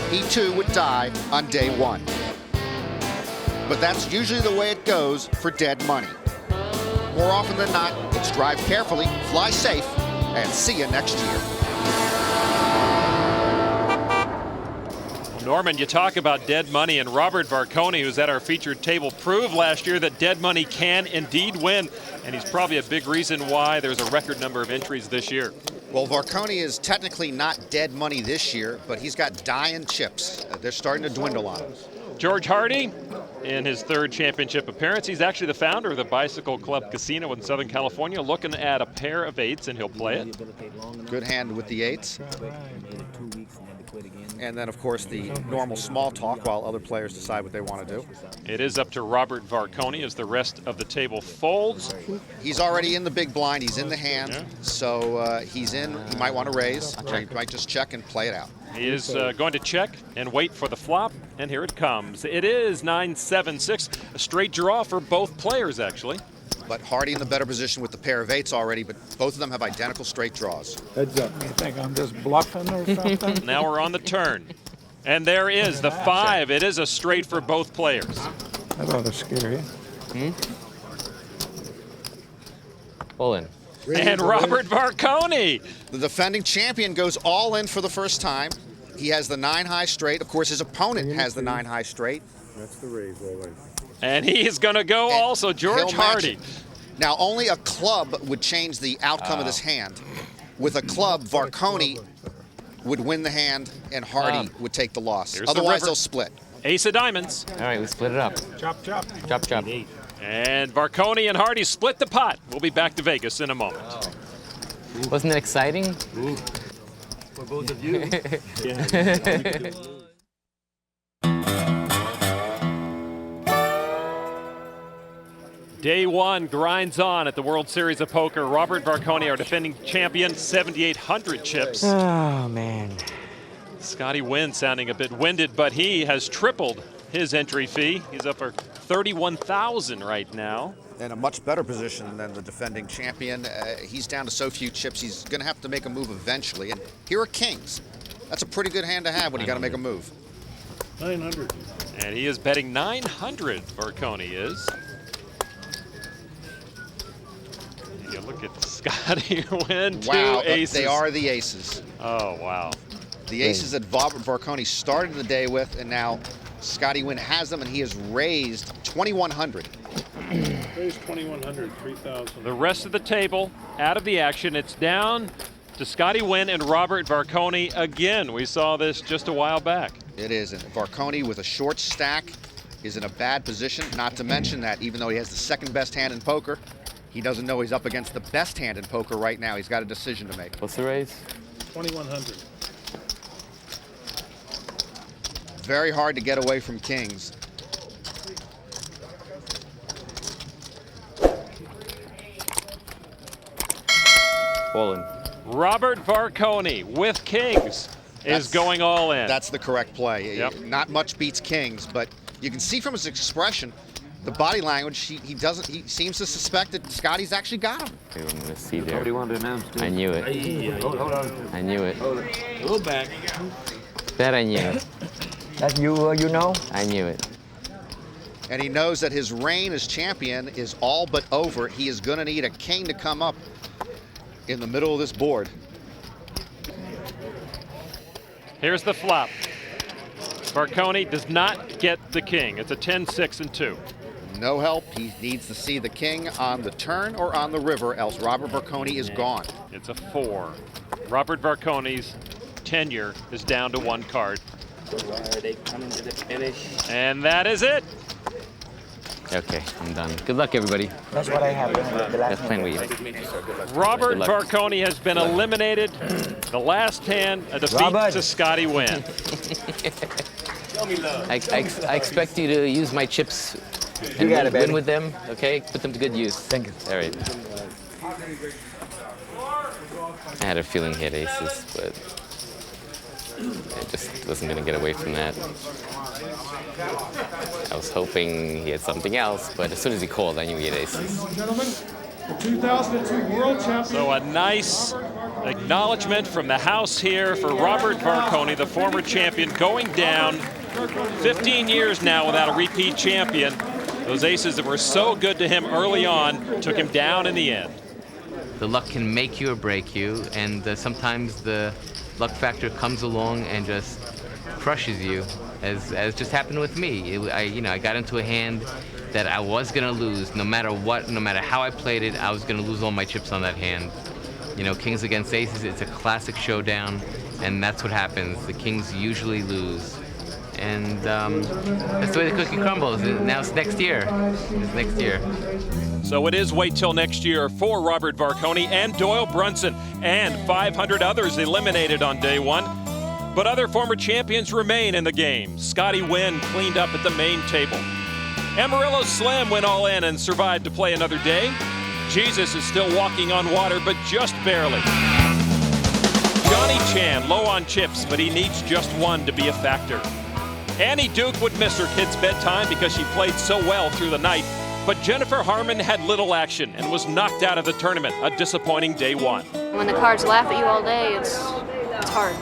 [SPEAKER 4] he too would die on day 1. But that's usually the way it goes for dead money. More often than not, it's drive carefully, fly safe, and see you next year.
[SPEAKER 1] Norman, you talk about dead money, and Robert Varkonyi, who's at our featured table, proved last year that dead money can indeed win, and he's probably a big reason why there's a record number of entries this year.
[SPEAKER 4] Well, Varkonyi is technically not dead money this year, but he's got dying chips. They're starting to dwindle on him.
[SPEAKER 1] George Hardy, in his third championship appearance, he's actually the founder of the Bicycle Club Casino in Southern California, looking at a pair of 8s, and he'll play it.
[SPEAKER 4] Good hand with the 8s. And then, of course, the normal small talk while other players decide what they want to do.
[SPEAKER 1] It is up to Robert Varkonyi as the rest of the table folds.
[SPEAKER 4] He's already in the big blind. He's in the hand. So he's in. He might want to raise, or he might just check and play it out.
[SPEAKER 1] He is going to check and wait for the flop, and here it comes. It is 9-7-6, a straight draw for both players, actually.
[SPEAKER 4] But Hardy in the better position with the pair of 8s already, but both of them have identical straight draws.
[SPEAKER 18] Heads up. You think I'm just bluffing or something?
[SPEAKER 1] Now we're on the turn. And there is the 5. It is a straight for both players.
[SPEAKER 18] That ought to scare you.
[SPEAKER 14] All in.
[SPEAKER 1] And Robert Varkonyi.
[SPEAKER 4] The defending champion goes all in for the first time. He has the 9 high straight. Of course, his opponent has the 9 high straight.
[SPEAKER 2] That's the raise, all in.
[SPEAKER 1] And he is going to go
[SPEAKER 4] And
[SPEAKER 1] also, George
[SPEAKER 4] he'll match
[SPEAKER 1] Hardy.
[SPEAKER 4] it. Now, only a club would change the outcome of this hand. With a club, Varkonyi would win the hand, and Hardy would take the loss.
[SPEAKER 1] Here's the
[SPEAKER 4] Otherwise,
[SPEAKER 1] river.
[SPEAKER 4] they'll split.
[SPEAKER 1] Ace of diamonds.
[SPEAKER 14] All right, we split it up.
[SPEAKER 18] Chop, chop.
[SPEAKER 14] Chop, chop.
[SPEAKER 1] And Varkonyi and Hardy split the pot. We'll be back to Vegas in a moment.
[SPEAKER 14] Wasn't it exciting?
[SPEAKER 21] For both of you.
[SPEAKER 1] Day one grinds on at the World Series of Poker. Robert Varkonyi, our defending champion, 7,800 chips.
[SPEAKER 11] Oh, man.
[SPEAKER 1] Scotty Nguyen sounding a bit winded, but he has tripled his entry fee. He's up for $31,000 right now.
[SPEAKER 4] In a much better position than the defending champion. He's down to so few chips, he's going to have to make a move eventually. And here are kings. That's a pretty good hand to have when you got to make a move.
[SPEAKER 18] 900.
[SPEAKER 1] And he is betting 900, Varkonyi is. You look at Scotty Nguyen,
[SPEAKER 4] Wow,
[SPEAKER 1] two aces.
[SPEAKER 4] they are the aces.
[SPEAKER 1] Oh, wow.
[SPEAKER 4] The aces that Robert Varkonyi started the day with, and now Scotty Nguyen has them, and he has raised 2,100.
[SPEAKER 18] Raise 2,100, 3,000.
[SPEAKER 1] The rest of the table out of the action. It's down to Scotty Nguyen and Robert Varkonyi again. We saw this just a while back.
[SPEAKER 4] It is, and Varkonyi with a short stack is in a bad position, not to mention that even though he has the second best hand in poker, he doesn't know he's up against the best hand in poker right now. He's got a decision to make.
[SPEAKER 14] What's the raise?
[SPEAKER 18] 2,100.
[SPEAKER 4] Very hard to get away from kings.
[SPEAKER 14] All in.
[SPEAKER 1] Robert Varkonyi with kings is going all in.
[SPEAKER 4] That's the correct play.
[SPEAKER 1] Yep.
[SPEAKER 4] Not much beats kings, but you can see from his expression, the body language, he seems to suspect that Scotty's actually got him.
[SPEAKER 14] Okay, I'm gonna see there.
[SPEAKER 21] What do you want to announce?
[SPEAKER 14] I knew it.
[SPEAKER 21] Hold on.
[SPEAKER 14] I knew it.
[SPEAKER 21] Go back.
[SPEAKER 14] That I knew.
[SPEAKER 11] That you know?
[SPEAKER 14] I knew it.
[SPEAKER 4] And he knows that his reign as champion is all but over. He is going to need a king to come up in the middle of this board.
[SPEAKER 1] Here's the flop. Varkonyi does not get the king. It's a 10, 6, and 2.
[SPEAKER 4] No help. He needs to see the king on the turn or on the river, else Robert Varkonyi is gone.
[SPEAKER 1] It's a 4. Robert Varkonyi's tenure is down to 1 card.
[SPEAKER 21] Why are they coming to the finish?
[SPEAKER 1] And that is it.
[SPEAKER 14] Okay, I'm done. Good luck, everybody.
[SPEAKER 11] That's what I have.
[SPEAKER 14] That's playing with you.
[SPEAKER 1] Robert
[SPEAKER 14] Good luck.
[SPEAKER 1] Varkonyi has been eliminated. The last hand, a defeat to Scotty Nguyen.
[SPEAKER 14] I expect you to use my chips and win with them, okay? Put them to good use.
[SPEAKER 11] Thank you.
[SPEAKER 14] All right. I had a feeling he had aces, but I just wasn't going to get away from that. I was hoping he had something else, but as soon as he called, I knew he had aces.
[SPEAKER 18] Gentlemen, the 2002 World Champion.
[SPEAKER 1] So a nice acknowledgement from the house here for Robert Varkonyi, the former champion, going down 15 years now without a repeat champion. Those aces that were so good to him early on took him down in the end.
[SPEAKER 6] The luck can make you or break you, and sometimes the luck factor comes along and just
[SPEAKER 14] crushes you, as just happened with me. I got into a hand that I was gonna lose, no matter what, no matter how I played it. I was gonna lose all my chips on that hand. Kings against aces, it's a classic showdown, and that's what happens. The kings usually lose. And that's the way the cookie crumbles. Now it's next year. It's next year.
[SPEAKER 1] So it is wait till next year for Robert Varkonyi and Doyle Brunson and 500 others eliminated on day one. But other former champions remain in the game. Scotty Nguyen cleaned up at the main table. Amarillo Slim went all in and survived to play another day. Jesus is still walking on water, but just barely. Johnny Chan low on chips, but he needs just one to be a factor. Annie Duke would miss her kid's bedtime because she played so well through the night, but Jennifer Harmon had little action and was knocked out of the tournament, a disappointing day one.
[SPEAKER 16] When the cards laugh at you all day, it's hard.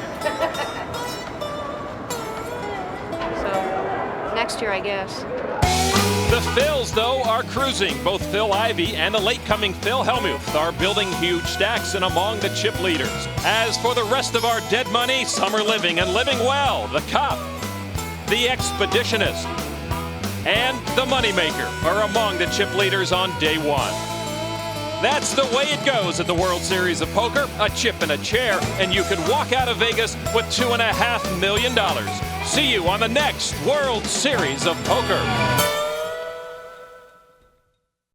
[SPEAKER 16] So, next year, I guess.
[SPEAKER 1] The Phils, though, are cruising. Both Phil Ivey and the late-coming Phil Hellmuth are building huge stacks and among the chip leaders. As for the rest of our dead money, some are living and living well. The Cop, the Expeditionist, and the Moneymaker are among the chip leaders on day one. That's the way it goes at the World Series of Poker. A chip in a chair, and you could walk out of Vegas with $2.5 million. See you on the next World Series of Poker.